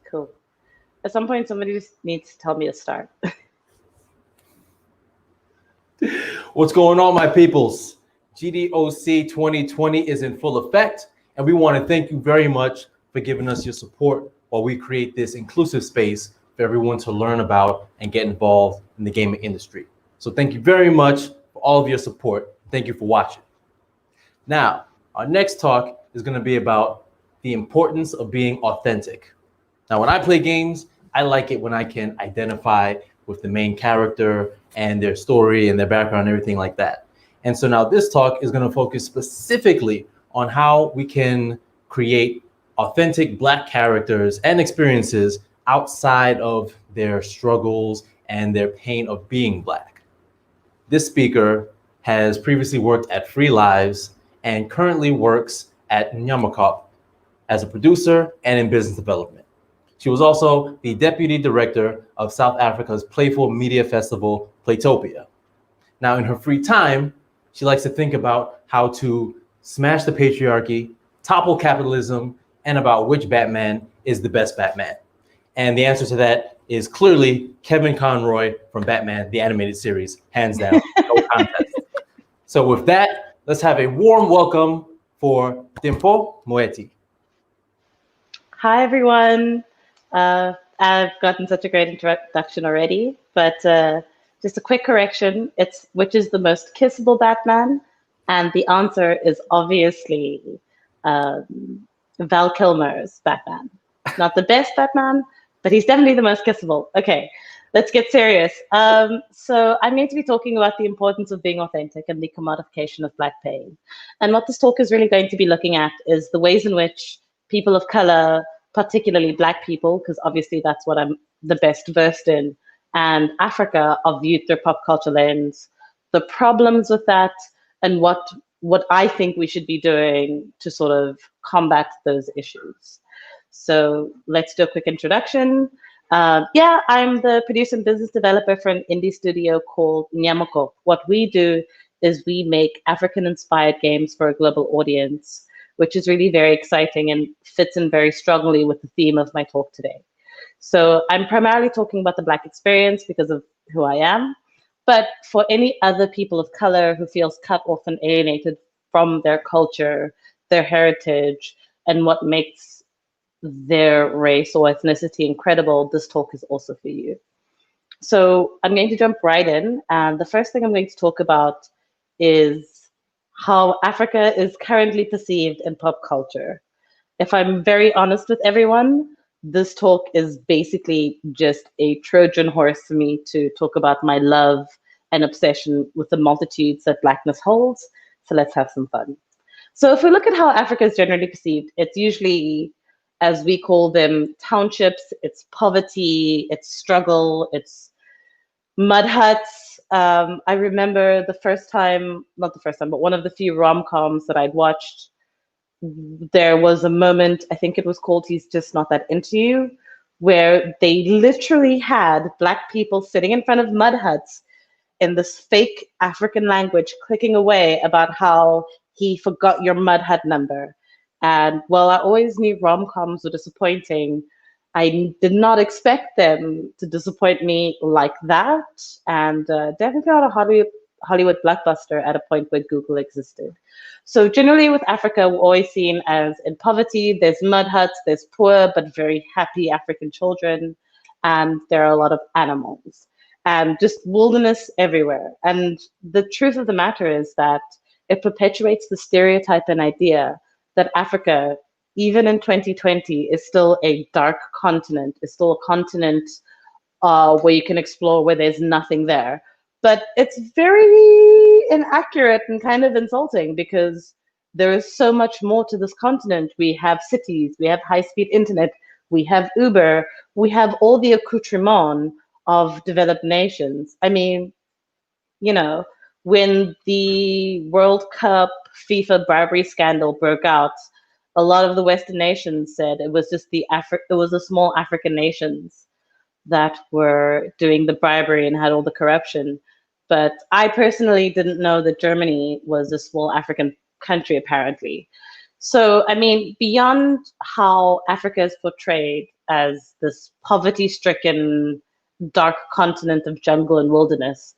Cool. At some point, somebody just needs to tell me to start. What's going on, my peoples? GDOC 2020 is in full effect, and we want to thank you very much for giving us your support while we create this inclusive space for everyone to learn about and get involved in the gaming industry. So thank you very much for all of your support. Thank you for watching. Now, our next talk is going to be about the importance of being authentic. Now, when I play games, I like it when I can identify with the main character and their story and their background and everything like that. And so now this talk is going to focus specifically on how we can create authentic Black characters and experiences outside of their struggles and their pain of being Black. This speaker has previously worked at Free Lives and currently works at Nyamakop as a producer and in business development. She was also the deputy director of South Africa's playful media festival, Playtopia. Now, in her free time, she likes to think about how to smash the patriarchy, topple capitalism, and about which Batman is the best Batman. And the answer to that is clearly Kevin Conroy from Batman, the animated series, hands down, no contest. So with that, let's have a warm welcome for Limpho Moeti. Hi, everyone. I've gotten such a great introduction already, but just a quick correction. It's which is the most kissable Batman? And the answer is obviously Val Kilmer's Batman. Not the best Batman, but he's definitely the most kissable. Okay, let's get serious. So I'm going to be talking about the importance of being authentic and the commodification of Black pain. And what this talk is really going to be looking at is the ways in which people of color, particularly Black people, because obviously that's what I'm the best versed in, and Africa are viewed through pop culture lens, the problems with that, and what I think we should be doing to sort of combat those issues. So let's do a quick introduction. Yeah, I'm the producer and business developer for an indie studio called Nyamakop. What we do is we make African-inspired games for a global audience, which is really very exciting and fits in very strongly with the theme of my talk today. So I'm primarily talking about the Black experience because of who I am, but for any other people of color who feels cut off and alienated from their culture, their heritage, and what makes their race or ethnicity incredible, this talk is also for you. So I'm going to jump right in, and the first thing I'm going to talk about is how Africa is currently perceived in pop culture. If I'm very honest with everyone, this talk is basically just a Trojan horse for me to talk about my love and obsession with the multitudes that Blackness holds. So let's have some fun. So if we look at how Africa is generally perceived, it's usually, as we call them, townships, it's poverty, it's struggle, it's mud huts. I remember the first time, not the first time, but one of the few rom-coms that I'd watched, there was a moment, I think it was called He's Just Not That Into You, where they literally had Black people sitting in front of mud huts in this fake African language, clicking away about how he forgot your mud hut number. And while I always knew rom-coms were disappointing, I did not expect them to disappoint me like that, and definitely not a Hollywood blockbuster at a point where Google existed. So generally with Africa, we're always seen as in poverty. There's mud huts, there's poor but very happy African children, and there are a lot of animals, and just wilderness everywhere. And the truth of the matter is that it perpetuates the stereotype and idea that Africa, even in 2020, is still a dark continent, is still a continent where you can explore where there's nothing there. But it's very inaccurate and kind of insulting because there is so much more to this continent. We have cities, we have high-speed internet, we have Uber, we have all the accoutrement of developed nations. I mean, you know, when the World Cup FIFA bribery scandal broke out, a lot of the Western nations said it was just it was the small African nations that were doing the bribery and had all the corruption. But I personally didn't know that Germany was a small African country, apparently. So, I mean, beyond how Africa is portrayed as this poverty-stricken, dark continent of jungle and wilderness,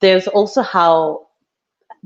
there's also how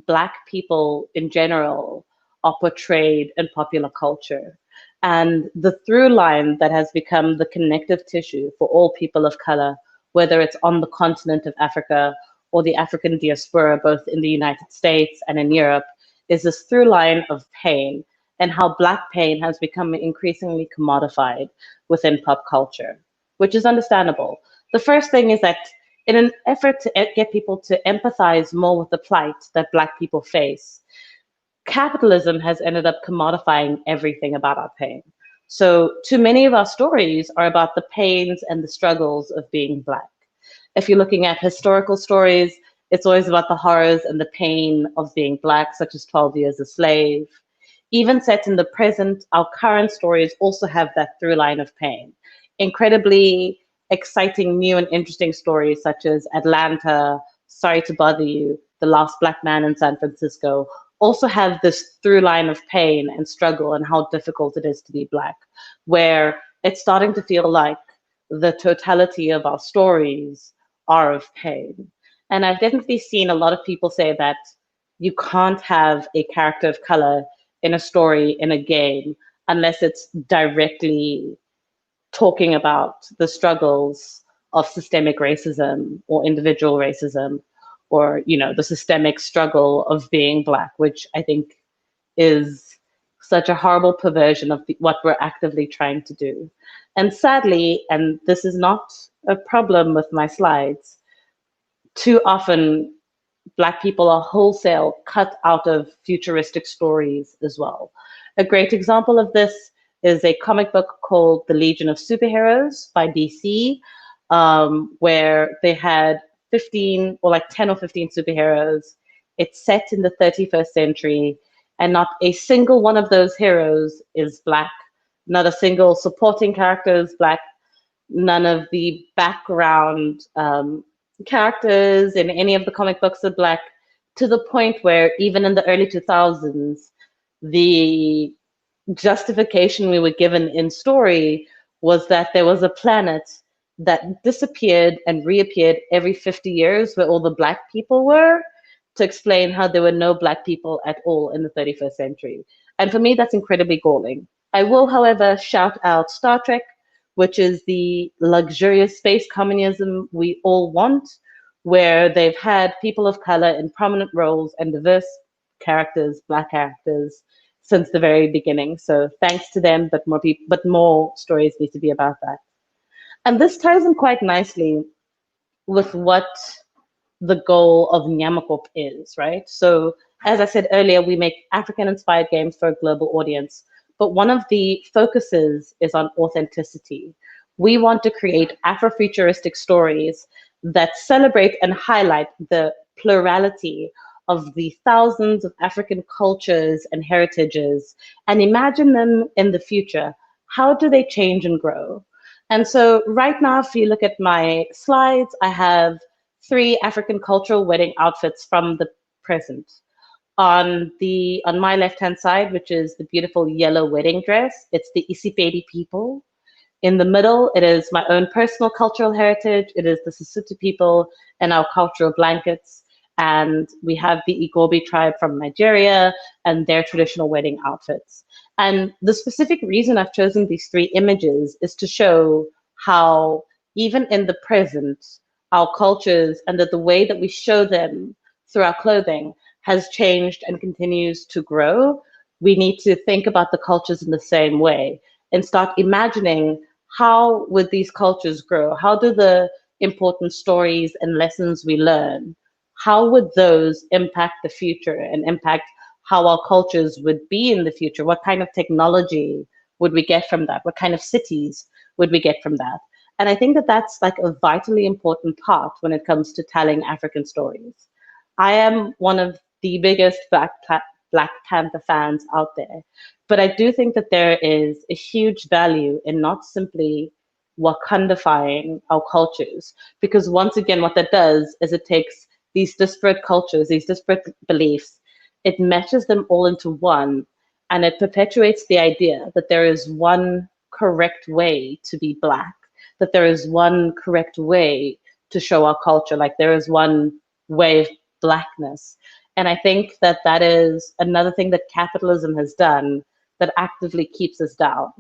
Black people in general are portrayed in popular culture. And the through line that has become the connective tissue for all people of color, whether it's on the continent of Africa or the African diaspora, both in the United States and in Europe, is this through line of pain and how Black pain has become increasingly commodified within pop culture, which is understandable. The first thing is that in an effort to get people to empathize more with the plight that Black people face, capitalism has ended up commodifying everything about our pain. So too many of our stories are about the pains and the struggles of being Black. If you're looking at historical stories, it's always about the horrors and the pain of being Black, such as 12 Years a Slave. Even set in the present, our current stories also have that through line of pain. Incredibly exciting, new and interesting stories such as Atlanta, Sorry to Bother You, The Last Black Man in San Francisco, also have this through line of pain and struggle and how difficult it is to be Black, where it's starting to feel like the totality of our stories are of pain. And I've definitely seen a lot of people say that you can't have a character of color in a story, in a game, unless it's directly talking about the struggles of systemic racism or individual racism, or the systemic struggle of being Black, which I think is such a horrible perversion of what we're actively trying to do. And sadly, and this is not a problem with my slides, too often Black people are wholesale cut out of futuristic stories as well. A great example of this is a comic book called The Legion of Superheroes by DC, where they had 15 or like 10 or 15 superheroes. It's set in the 31st century, and not a single one of those heroes is Black. Not a single supporting character is Black. None of the background characters in any of the comic books are Black, to the point where even in the early 2000s, the justification we were given in story was that there was a planet that disappeared and reappeared every 50 years where all the Black people were, to explain how there were no Black people at all in the 31st century. And for me, that's incredibly galling. I will, however, shout out Star Trek, which is the luxurious space communism we all want, where they've had people of color in prominent roles and diverse characters, Black characters, since the very beginning. So thanks to them, but more stories need to be about that. And this ties in quite nicely with what the goal of Nyamakop is, right? So as I said earlier, we make African-inspired games for a global audience, but one of the focuses is on authenticity. We want to create Afrofuturistic stories that celebrate and highlight the plurality of the thousands of African cultures and heritages, and imagine them in the future. How do they change and grow? And so right now, if you look at my slides, I have 3 African cultural wedding outfits from the present. On my left-hand side, which is the beautiful yellow wedding dress, it's the Isipedi people. In the middle, it is my own personal cultural heritage. It is the Sesotho people and our cultural blankets. And we have the Igbo tribe from Nigeria and their traditional wedding outfits. And the specific reason I've chosen these 3 images is to show how, even in the present, our cultures and that the way that we show them through our clothing has changed and continues to grow. We need to think about the cultures in the same way and start imagining, how would these cultures grow? How do the important stories and lessons we learn, how would those impact the future and impact how our cultures would be in the future? What kind of technology would we get from that? What kind of cities would we get from that? And I think that that's like a vitally important part when it comes to telling African stories. I am one of the biggest Black Panther fans out there, but I do think that there is a huge value in not simply Wakandifying our cultures, because once again, what that does is it takes these disparate cultures, these disparate beliefs, it meshes them all into one, and it perpetuates the idea that there is one correct way to be Black, that there is one correct way to show our culture, like there is one way of Blackness. And I think that that is another thing that capitalism has done that actively keeps us down.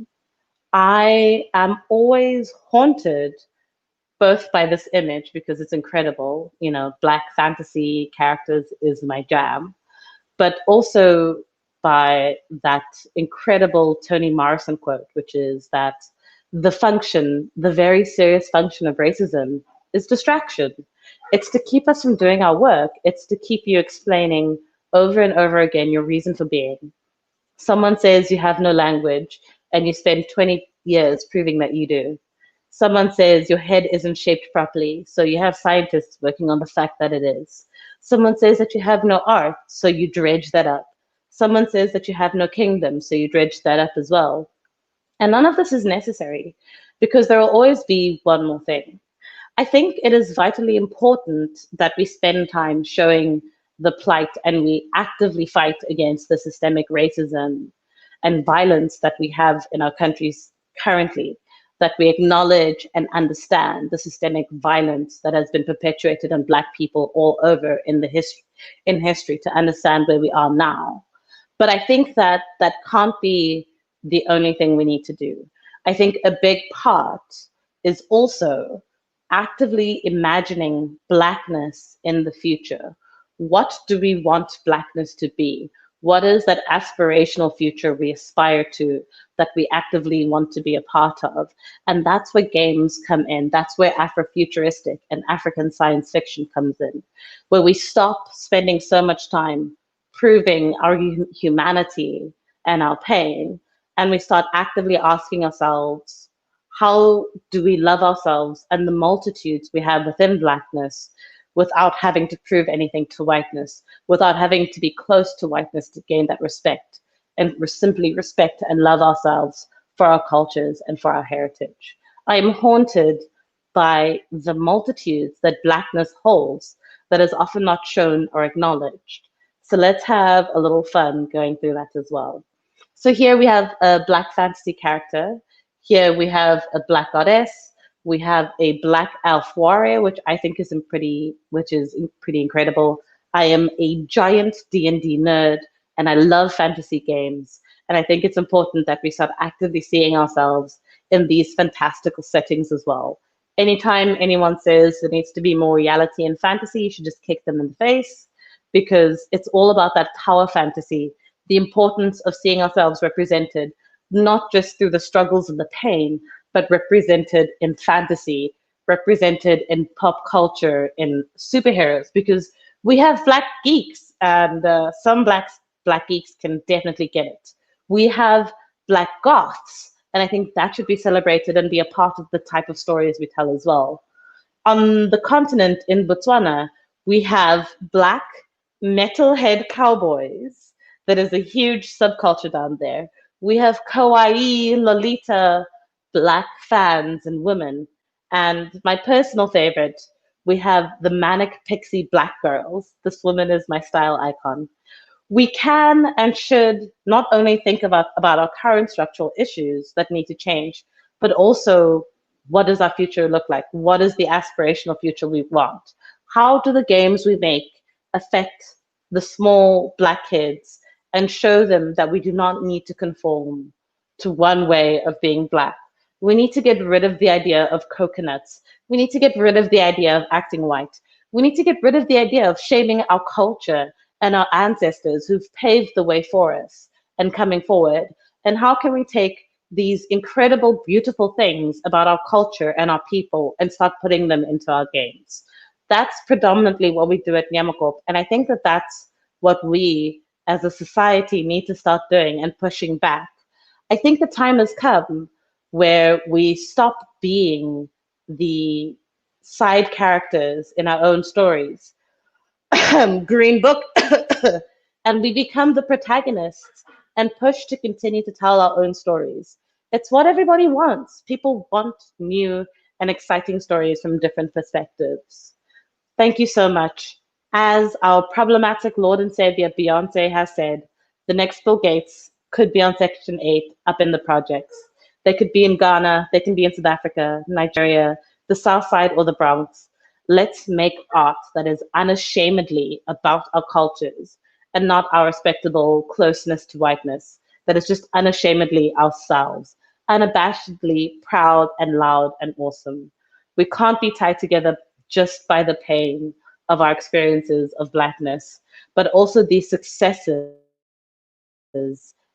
I am always haunted both by this image because it's incredible, you know, Black fantasy characters is my jam, but also by that incredible Toni Morrison quote, which is that the function, the very serious function of racism is distraction. It's to keep us from doing our work. It's to keep you explaining over and over again your reason for being. Someone says you have no language and you spend 20 years proving that you do. Someone says your head isn't shaped properly, so you have scientists working on the fact that it is. Someone says that you have no art, so you dredge that up. Someone says that you have no kingdom, so you dredge that up as well. And none of this is necessary because there will always be one more thing. I think it is vitally important that we spend time showing the plight and we actively fight against the systemic racism and violence that we have in our countries currently, that we acknowledge and understand the systemic violence that has been perpetuated on Black people all over in history to understand where we are now. But I think that that can't be the only thing we need to do. I think a big part is also actively imagining Blackness in the future. What do we want Blackness to be? What is that aspirational future we aspire to, that we actively want to be a part of? And that's where games come in. That's where Afrofuturistic and African science fiction comes in, where we stop spending so much time proving our humanity and our pain, and we start actively asking ourselves, how do we love ourselves and the multitudes we have within Blackness without having to prove anything to whiteness, without having to be close to whiteness to gain that respect, and simply respect and love ourselves for our cultures and for our heritage. I am haunted by the multitudes that Blackness holds that is often not shown or acknowledged. So let's have a little fun going through that as well. So here we have a Black fantasy character. Here we have a Black goddess. We have a Black elf warrior, which I think is pretty incredible. I am a giant D&D nerd, and I love fantasy games. And I think it's important that we start actively seeing ourselves in these fantastical settings as well. Anytime anyone says there needs to be more reality in fantasy, you should just kick them in the face, because it's all about that tower fantasy, the importance of seeing ourselves represented, not just through the struggles and the pain, but represented in fantasy, represented in pop culture, in superheroes, because we have Black geeks, and some Black geeks can definitely get it. We have Black goths, and I think that should be celebrated and be a part of the type of stories we tell as well. On the continent in Botswana, we have Black metalhead cowboys. That is a huge subculture down there. We have kawaii Lolita Black fans and women. And my personal favorite, we have the manic pixie Black girls. This woman is my style icon. We can and should not only think about our current structural issues that need to change, but also what does our future look like? What is the aspirational future we want? How do the games we make affect the small Black kids and show them that we do not need to conform to one way of being Black? We need to get rid of the idea of coconuts. We need to get rid of the idea of acting white. We need to get rid of the idea of shaming our culture and our ancestors who've paved the way for us and coming forward. And how can we take these incredible, beautiful things about our culture and our people and start putting them into our games? That's predominantly what we do at Nyamakop. And I think that that's what we as a society need to start doing and pushing back. I think the time has come where we stop being the side characters in our own stories. Green Book, and we become the protagonists and push to continue to tell our own stories. It's what everybody wants. People want new and exciting stories from different perspectives. Thank you so much. As our problematic Lord and Savior Beyonce has said, the next Bill Gates could be on Section 8 up in the projects. They could be in Ghana, they can be in South Africa, Nigeria, the South Side, or the Bronx. Let's make art that is unashamedly about our cultures and not our respectable closeness to whiteness, that is just unashamedly ourselves, unabashedly proud and loud and awesome. We can't be tied together just by the pain of our experiences of Blackness, but also the successes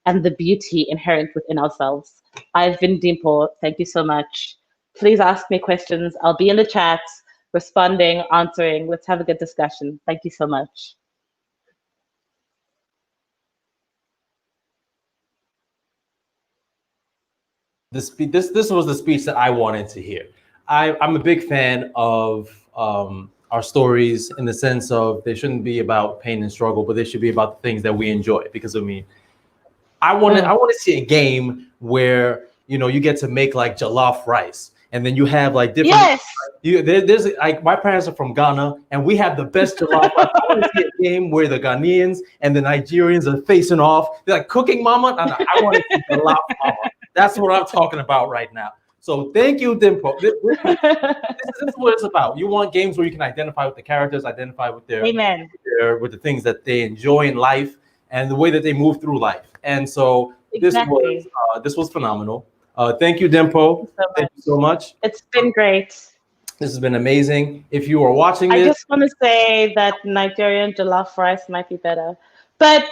and the beauty inherent within ourselves. I've been Dimpho. Thank you so much. Please ask me questions. I'll be in the chats, responding, answering. Let's have a good discussion. Thank you so much. This was the speech that I wanted to hear. I'm a big fan of our stories in the sense of they shouldn't be about pain and struggle, but they should be about the things that we enjoy. Because I mean, I want to see a game where you get to make like jollof rice, and then you have like different. Yes. There's like my parents are from Ghana, and we have the best jollof rice. I want to see a game where the Ghanaians and the Nigerians are facing off. They're like cooking mama, and I want to see jollof mama. That's what I'm talking about right now. So thank you, Dimpho. This is what it's about. You want games where you can identify with the characters, identify with with the things that they enjoy in life, and the way that they move through life. And so this was phenomenal. Thank you, Dimpho. Thank you so much. It's been great. This has been amazing. If you are watching this, I just want to say that Nigerian jollof rice might be better, but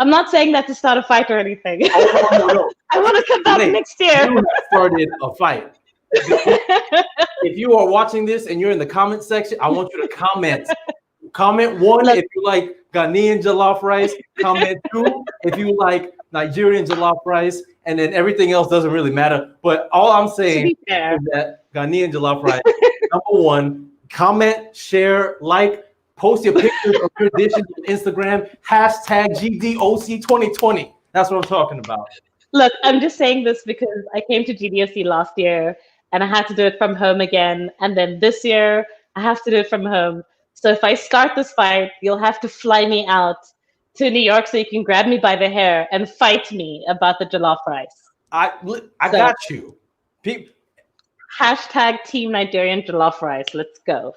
I'm not saying that to start a fight or anything. No. I want to come back next year. You have started a fight. If you are watching this and you're in the comment section, I want you to comment. Comment 1 if you like Ghanaian jollof rice. Comment 2 if you like Nigerian jollof rice, and then everything else doesn't really matter. But all I'm saying is that Ghanaian jollof rice, number 1, comment, share, like, post your pictures of your dishes on Instagram, hashtag GDOC 2020. That's what I'm talking about. Look, I'm just saying this because I came to GDOC last year and I had to do it from home again. And then this year, I have to do it from home. So if I start this fight, you'll have to fly me out to New York so you can grab me by the hair and fight me about the jollof rice. I got you. Hashtag Team Nigerian jollof rice. Let's go.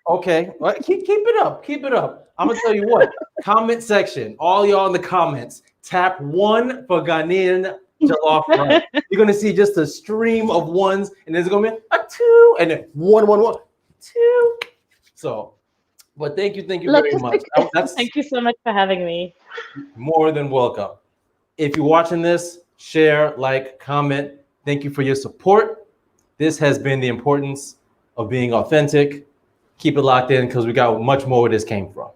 Okay. Well, keep it up. Keep it up. I'm gonna tell you what. Comment section. All y'all in the comments. Tap 1 for Ghanaian jollof rice. You're gonna see just a stream of ones, and there's gonna be a 2, and then 1, 1, 1, 2. So, but thank you very much. Thank you so much for having me. More than welcome. If you're watching this, share, like, comment. Thank you for your support. This has been the importance of being authentic. Keep it locked in because we got much more where this came from.